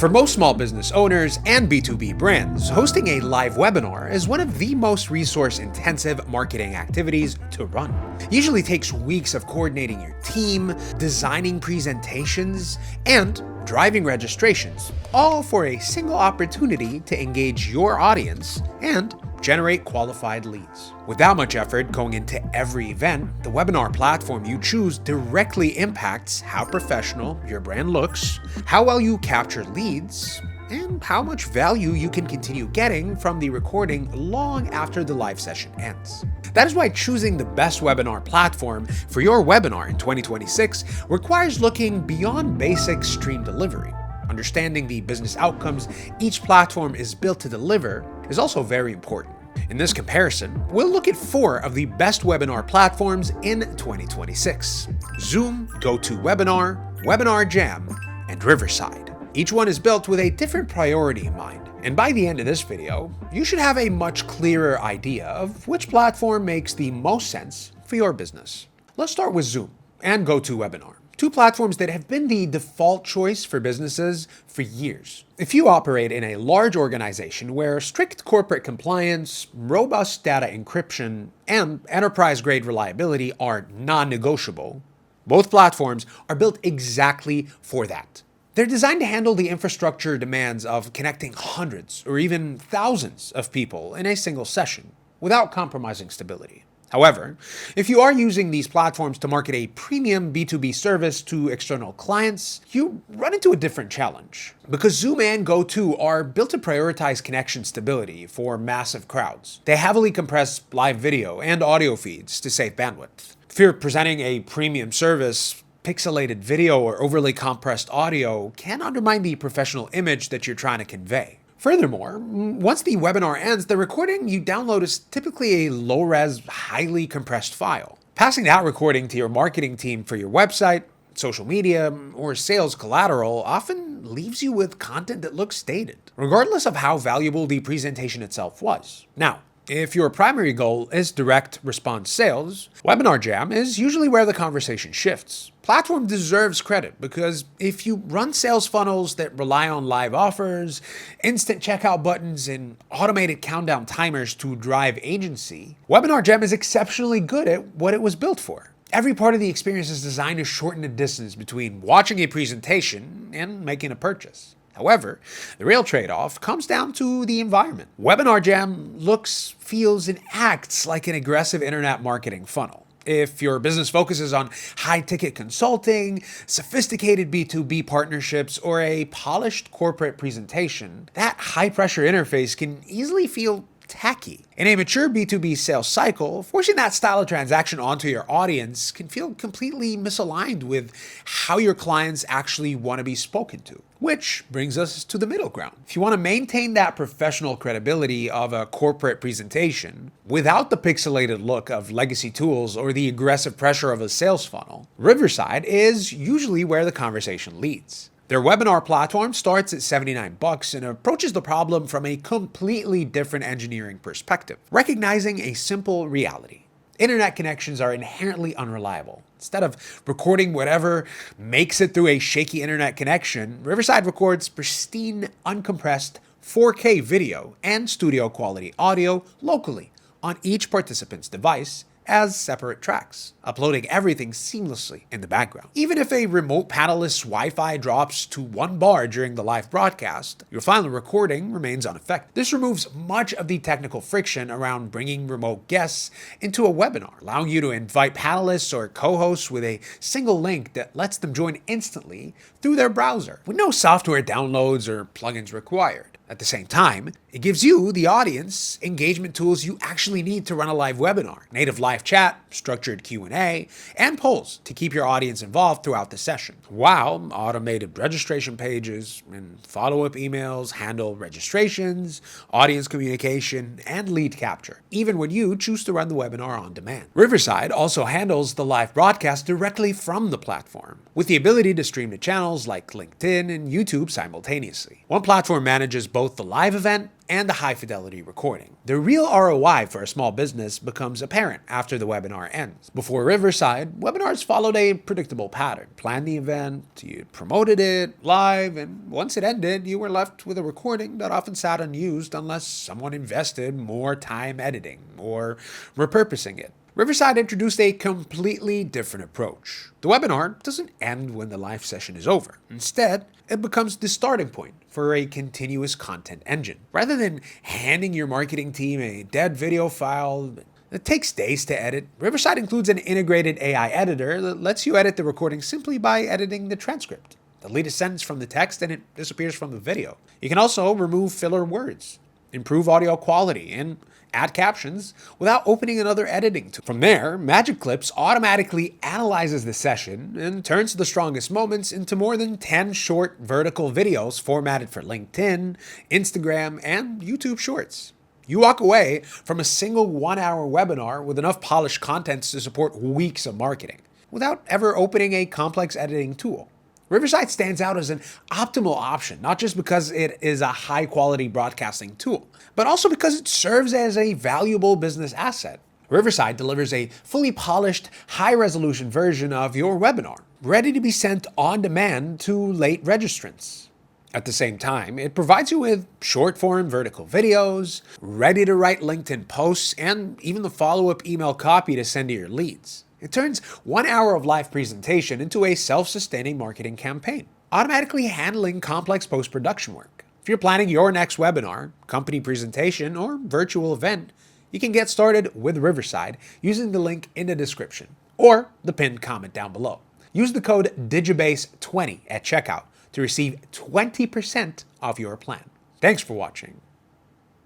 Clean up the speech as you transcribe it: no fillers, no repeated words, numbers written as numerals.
For most small business owners and B2B brands, hosting a live webinar is one of the most resource-intensive marketing activities to run. It usually takes weeks of coordinating your team, designing presentations, and driving registrations, all for a single opportunity to engage your audience and generate qualified leads. With that much effort going into every event, the webinar platform you choose directly impacts how professional your brand looks, how well you capture leads, and how much value you can continue getting from the recording long after the live session ends. That is why choosing the best webinar platform for your webinar in 2026 requires looking beyond basic stream delivery. Understanding the business outcomes each platform is built to deliver is also very important. In this comparison, we'll look at 4 of the best webinar platforms in 2026: Zoom, GoTo Webinar, WebinarJam, and Riverside. Each one is built with a different priority in mind, and by the end of this video, you should have a much clearer idea of which platform makes the most sense for your business. Let's start with Zoom and GoTo Webinar, 2 platforms that have been the default choice for businesses for years. If you operate in a large organization where strict corporate compliance, robust data encryption, and enterprise-grade reliability are non-negotiable, both platforms are built exactly for that. They're designed to handle the infrastructure demands of connecting hundreds or even thousands of people in a single session without compromising stability. However, if you are using these platforms to market a premium B2B service to external clients, you run into a different challenge. Because Zoom and GoTo are built to prioritize connection stability for massive crowds, they heavily compress live video and audio feeds to save bandwidth. If you're presenting a premium service, pixelated video or overly compressed audio can undermine the professional image that you're trying to convey. Furthermore, once the webinar ends, the recording you download is typically a low-res, highly compressed file. Passing that recording to your marketing team for your website, social media, or sales collateral often leaves you with content that looks dated, regardless of how valuable the presentation itself was. Now, if your primary goal is direct response sales, WebinarJam is usually where the conversation shifts. Platform deserves credit because if you run sales funnels that rely on live offers, instant checkout buttons, and automated countdown timers to drive agency, WebinarJam is exceptionally good at what it was built for. Every part of the experience is designed to shorten the distance between watching a presentation and making a purchase. However, the real trade-off comes down to the environment. WebinarJam looks, feels, and acts like an aggressive internet marketing funnel. If your business focuses on high-ticket consulting, sophisticated B2B partnerships, or a polished corporate presentation, that high-pressure interface can easily feel tacky. In a mature B2B sales cycle, forcing that style of transaction onto your audience can feel completely misaligned with how your clients actually want to be spoken to. Which brings us to the middle ground. If you want to maintain that professional credibility of a corporate presentation without the pixelated look of legacy tools or the aggressive pressure of a sales funnel, Riverside is usually where the conversation leads. Their webinar platform starts at $79 and approaches the problem from a completely different engineering perspective, recognizing a simple reality. Internet connections are inherently unreliable. Instead of recording whatever makes it through a shaky internet connection, Riverside records pristine, uncompressed 4K video and studio quality audio locally on each participant's device as separate tracks, uploading everything seamlessly in the background. Even if a remote panelist's Wi-Fi drops to 1 bar during the live broadcast, your final recording remains unaffected. This removes much of the technical friction around bringing remote guests into a webinar, allowing you to invite panelists or co-hosts with a single link that lets them join instantly through their browser, with no software downloads or plugins required. At the same time, it gives you, the audience, engagement tools you actually need to run a live webinar: native live chat, structured Q&A, and polls to keep your audience involved throughout the session, while automated registration pages and follow-up emails handle registrations, audience communication, and lead capture, even when you choose to run the webinar on demand. Riverside also handles the live broadcast directly from the platform, with the ability to stream to channels like LinkedIn and YouTube simultaneously. One platform manages both both the live event and the high-fidelity recording. The real ROI for a small business becomes apparent after the webinar ends. Before Riverside, webinars followed a predictable pattern. Planned the event, you promoted it live, and once it ended, you were left with a recording that often sat unused unless someone invested more time editing or repurposing it. Riverside introduced a completely different approach. The webinar doesn't end when the live session is over. Instead, it becomes the starting point for a continuous content engine. Rather than handing your marketing team a dead video file that takes days to edit, Riverside includes an integrated AI editor that lets you edit the recording simply by editing the transcript. Delete a sentence from the text and it disappears from the video. You can also remove filler words, improve audio quality, and add captions without opening another editing tool. From there, Magic Clips automatically analyzes the session and turns the strongest moments into more than 10 short vertical videos formatted for LinkedIn, Instagram, and YouTube Shorts. You walk away from a single 1-hour webinar with enough polished content to support weeks of marketing without ever opening a complex editing tool. Riverside stands out as an optimal option, not just because it is a high-quality broadcasting tool, but also because it serves as a valuable business asset. Riverside delivers a fully polished, high-resolution version of your webinar, ready to be sent on demand to late registrants. At the same time, it provides you with short-form vertical videos, ready-to-write LinkedIn posts, and even the follow-up email copy to send to your leads. It turns 1 hour of live presentation into a self-sustaining marketing campaign, automatically handling complex post-production work. If you're planning your next webinar, company presentation, or virtual event, you can get started with Riverside using the link in the description or the pinned comment down below. Use the code Digibase20 at checkout to receive 20% off your plan. Thanks for watching.